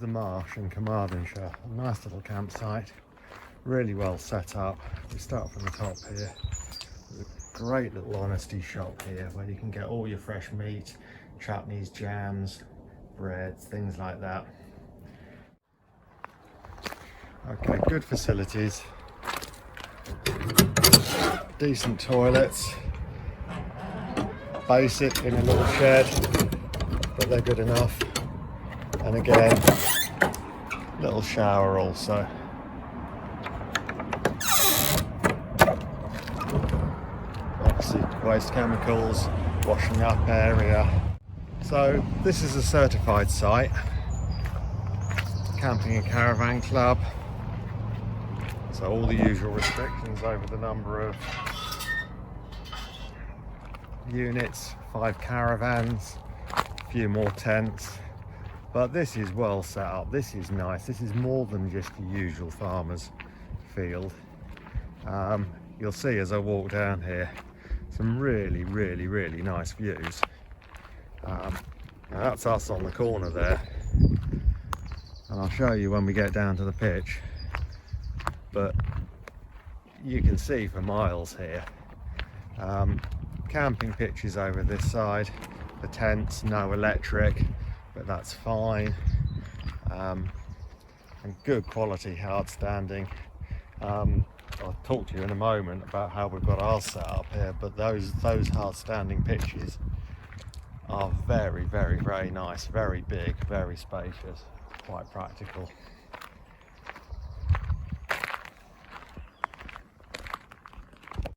the Marsh in Carmarthenshire. A nice little campsite, really well set up. We start from the top here. There's a great little honesty shop here where you can get all your fresh meat, chutneys, jams, breads, things like that. Okay, good facilities, decent toilets, basic in a little shed, but they're good enough. And again, little shower also. Obviously waste chemicals, washing up area. So this is a certified site, camping and caravan club. So all the usual restrictions over the number of units, 5 caravans, a few more tents. But this is well set up, this is nice, this is more than just your usual farmer's field. You'll see as I walk down here some really nice views. Now that's us on the corner there, and I'll show you when we get down to the pitch, but you can see for miles here. Camping pitches over this side, the tents, no electric, but that's fine, and good quality hard standing. I'll talk to you in a moment about how we've got ours set up here, but those hard standing pitches are very nice, very big, very spacious, quite practical.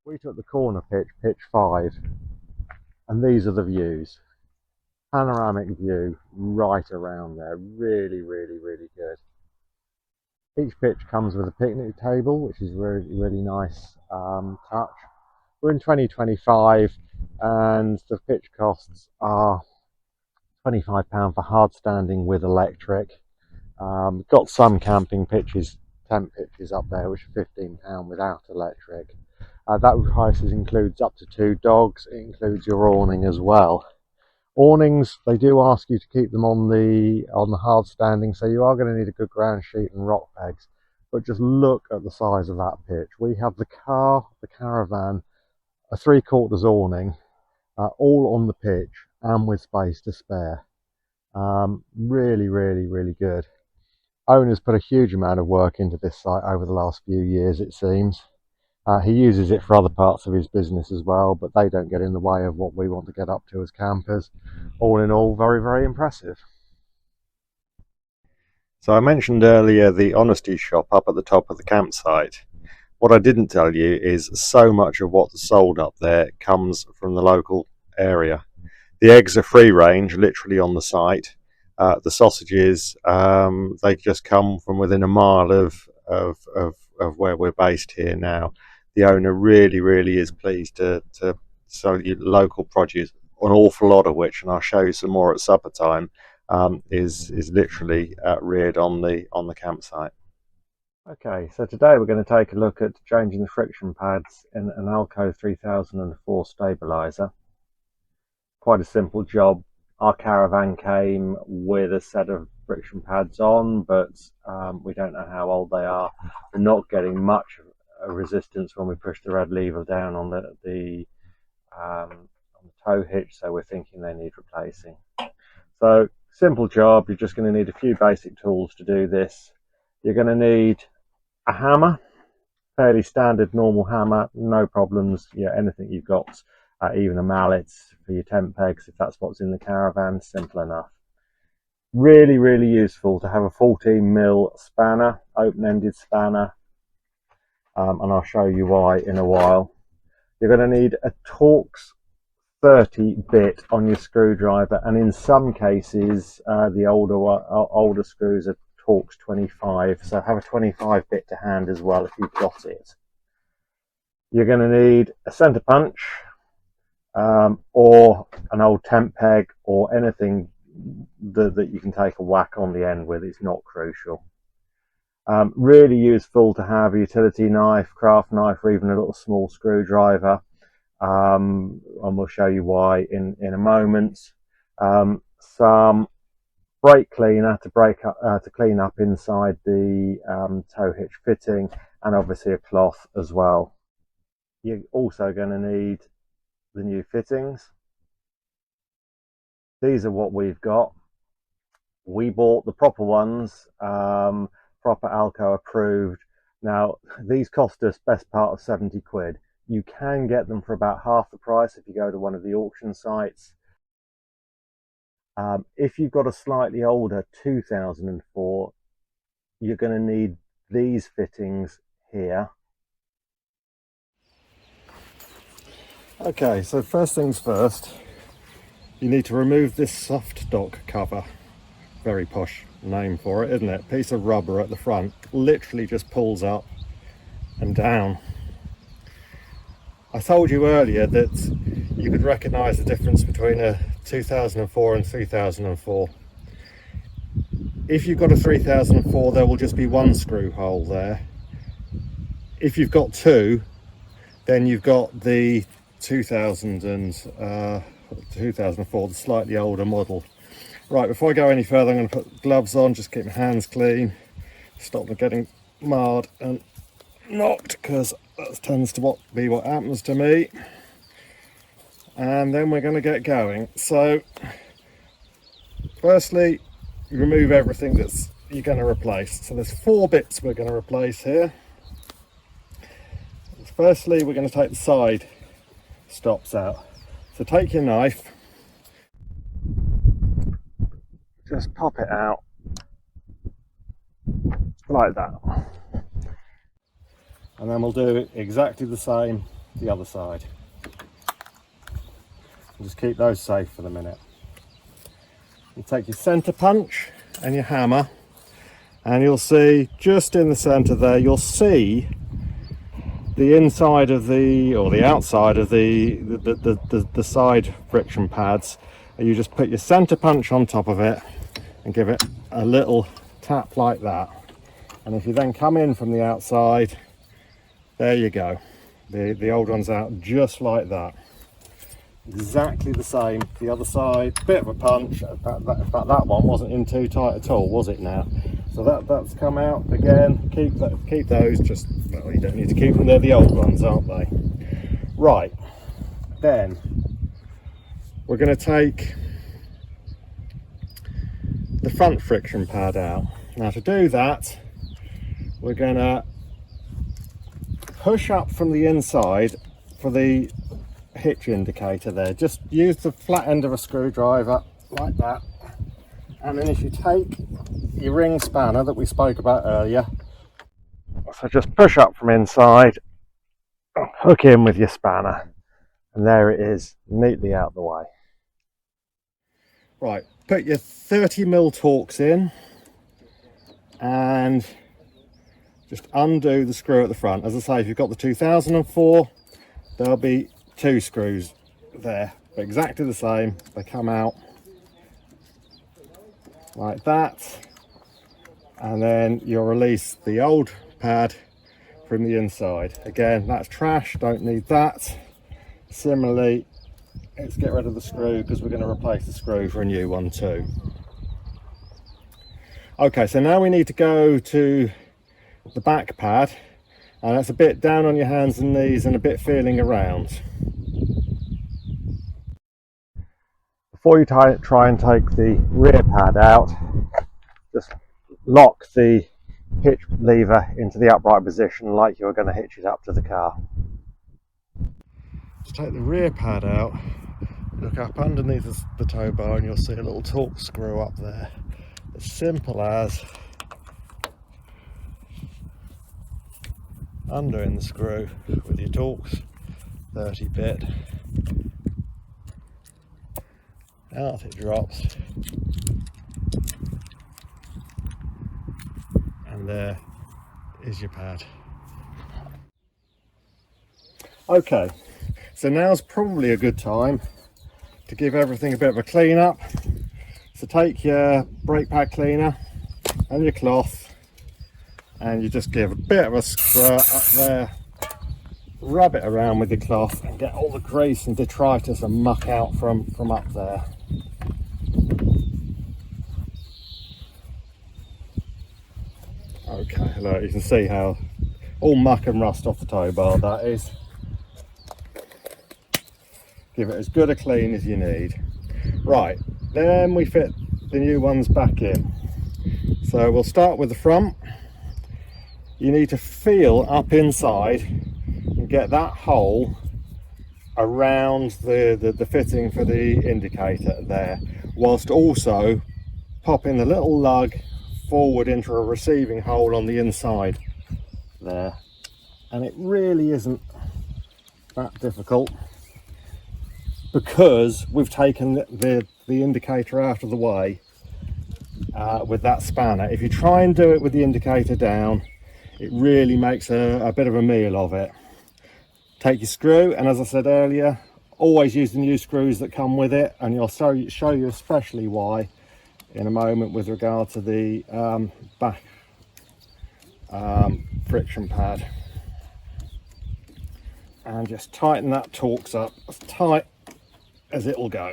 We took the corner pitch, pitch 5, and these are the views. Panoramic view right around there, really good. Each pitch comes with a picnic table, which is really nice touch. We're in 2025 and the pitch costs are £25 for hard standing with electric. Got some camping pitches, tent pitches up there, which are £15 without electric. That price includes up to 2 dogs. It includes your awning as well. Awnings, they do ask you to keep them on the hard standing, so you are going to need a good ground sheet and rock pegs. But just look at the size of that pitch. We have the caravan, a 3/4 awning, all on the pitch and with space to spare. Really good. Owner's put a huge amount of work into this site over the last few years, it seems. He uses it for other parts of his business as well, but they don't get in the way of what we want to get up to as campers. All in all, very impressive. So I mentioned earlier the honesty shop up at the top of the campsite. What I didn't tell you is so much of what's sold up there comes from the local area. The eggs are free range, literally on the site. The sausages, they just come from within a mile of where we're based here now. The owner really is pleased to sell you local produce, an awful lot of which, and I'll show you some more at supper time, is literally reared on the campsite. Okay, so today we're going to take a look at changing the friction pads in an Alco 3004 stabilizer. Quite a simple job. Our caravan came with a set of friction pads on, but we don't know how old they are. They're not getting much resistance when we push the red lever down on the tow hitch, so we're thinking they need replacing. So simple job. You're just going to need a few basic tools to do this. You're going to need a hammer, fairly standard normal hammer, no problems. Yeah, anything you've got, even a mallet for your tent pegs if that's what's in the caravan, simple enough. Really useful to have a 14mm spanner, open-ended spanner, and I'll show you why in a while. You're going to need a Torx 30 bit on your screwdriver, and in some cases the older screws are Torx 25, so have a 25 bit to hand as well if you've got it. You're going to need a centre punch, or an old tent peg, or anything that you can take a whack on the end with. It's not crucial. Really useful to have a utility knife, craft knife, or even a little small screwdriver, and we'll show you why in a moment. Some brake cleaner to clean up inside the tow hitch fitting, and obviously a cloth as well. You're also going to need the new fittings. These are what we've got. We bought the proper ones, proper Alco approved. Now, these cost us best part of 70 quid. You can get them for about half the price if you go to one of the auction sites. If you've got a slightly older 2004, you're going to need these fittings here. Okay, so first things first, you need to remove this soft dock cover. Very posh name for it, isn't it? Piece of rubber at the front, literally just pulls up and down. I told you earlier that you could recognise the difference between a 2004 and 3004. If you've got a 3004, there will just be one screw hole there. If you've got two, then you've got the 2004, the slightly older model. Right, before I go any further, I'm going to put gloves on, just keep my hands clean, stop them getting marred and knocked, because that tends to be what happens to me. And then we're going to get going. So, firstly, remove everything that's you're going to replace. So there's 4 bits we're going to replace here. Firstly, we're going to take the side stops out. So take your knife, just pop it out like that, and then we'll do exactly the same the other side. Just keep those safe for the minute. You take your centre punch and your hammer, and you'll see just in the centre there, you'll see the inside of the, or the outside of the side friction pads. And you just put your centre punch on top of it and give it a little tap like that. And if you then come in from the outside, there you go. The old one's out just like that. Exactly the same the other side, bit of a punch. In fact, that one wasn't in too tight at all, was it now? So that's come out again. Keep those, just, well, you don't need to keep them, they're the old ones, aren't they? Right, then we're going to take the front friction pad out. Now to do that, we're going to push up from the inside for the hitch indicator there. Just use the flat end of a screwdriver like that, and then if you take your ring spanner that we spoke about earlier, so just push up from inside, hook in with your spanner, and there it is, neatly out the way. Right, put your 30mm Torx in and just undo the screw at the front. As I say, if you've got the 2004, there'll be 2 screws there, but exactly the same. They come out like that, and then you'll release the old pad from the inside. Again, that's trash, don't need that. Similarly, let's get rid of the screw because we're going to replace the screw for a new one too. Okay, so now we need to go to the back pad, and that's a bit down on your hands and knees and a bit feeling around. Before you try and take the rear pad out, just lock the hitch lever into the upright position like you're going to hitch it up to the car. To take the rear pad out, look up underneath the tow bar and you'll see a little Torx screw up there. As simple as undoing the screw with your Torx 30 bit. Out it drops, and there is your pad. Okay, so now's probably a good time to give everything a bit of a clean up. So take your brake pad cleaner and your cloth, and you just give a bit of a squirt up there, rub it around with your cloth and get all the grease and detritus and muck out from up there. Okay, look, you can see how all muck and rust off the tow bar that is. Give it as good a clean as you need. Right, then we fit the new ones back in. So we'll start with the front. You need to feel up inside and get that hole around the fitting for the indicator there, whilst also popping the little lug forward into a receiving hole on the inside there. And it really isn't that difficult, because we've taken the indicator out of the way with that spanner. If you try and do it with the indicator down, it really makes a bit of a meal of it. Take your screw, and as I said earlier, always use the new screws that come with it, and I'll show you especially why in a moment with regard to the back friction pad. And just tighten that Torx up as tight as it'll go.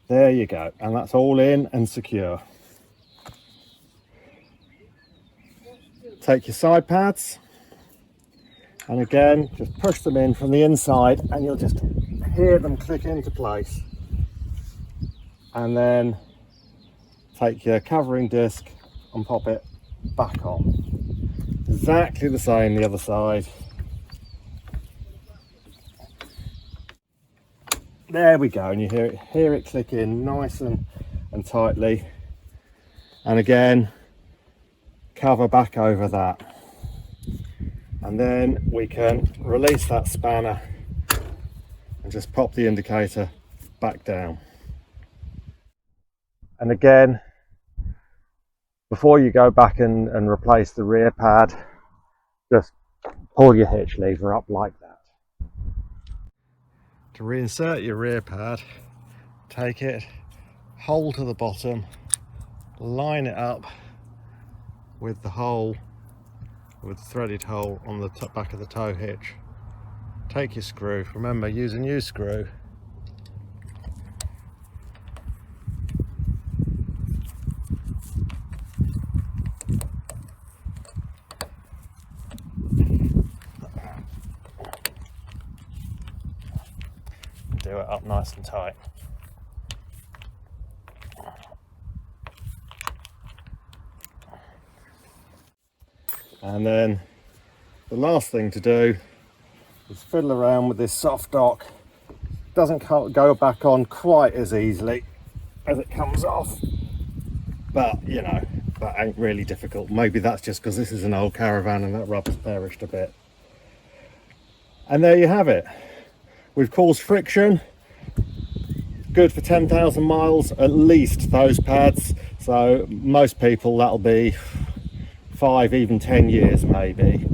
There you go, and that's all in and secure. Take your side pads, and again just push them in from the inside, and you'll just hear them click into place. And then take your covering disc and pop it back on. Exactly the same the other side. There we go, and you hear it click in nice and tightly. And again, cover back over that, and then we can release that spanner and just pop the indicator back down. And again, before you go back and replace the rear pad, just pull your hitch lever up like that. To reinsert your rear pad, take it, hole to the bottom, line it up with the hole, with the threaded hole on the back of the tow hitch. Take your screw, remember, use a new screw. Do it up nice and tight. And then the last thing to do is fiddle around with this soft dock. Doesn't go back on quite as easily as it comes off, but you know, that ain't really difficult. Maybe that's just because this is an old caravan and that rubber's perished a bit. And there you have it. We've caused friction, good for 10,000 miles at least, those pads. So most people that'll be 5, even 10 years maybe.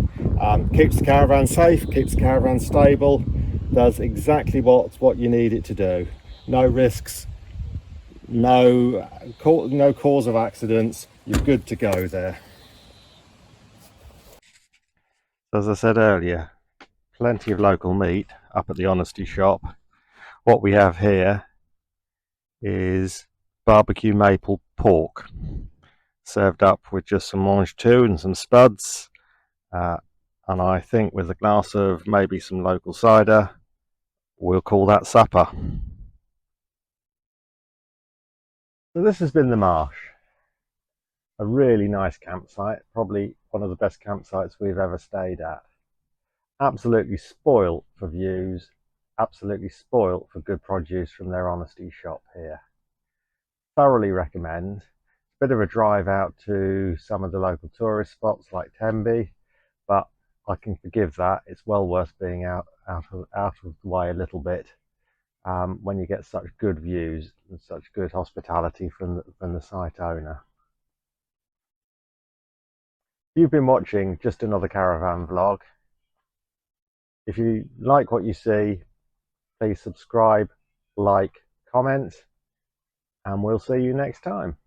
Keeps the caravan safe, keeps the caravan stable, does exactly what you need it to do. No risks, no cause of accidents. You're good to go there. As I said earlier, plenty of local meat up at the Honesty shop. What we have here is barbecue maple pork, served up with just some mange tout and some spuds, and I think with a glass of maybe some local cider, we'll call that supper. So this has been the Marsh, a really nice campsite, probably one of the best campsites we've ever stayed at. Absolutely spoilt for views, absolutely spoilt for good produce from their Honesty shop here. Thoroughly recommend. Bit of a drive out to some of the local tourist spots like Tenby, but I can forgive that. It's well worth being out of the way a little bit when you get such good views and such good hospitality from the site owner. You've been watching Just Another Caravan Vlog. If you like what you see, please subscribe, like, comment, and we'll see you next time.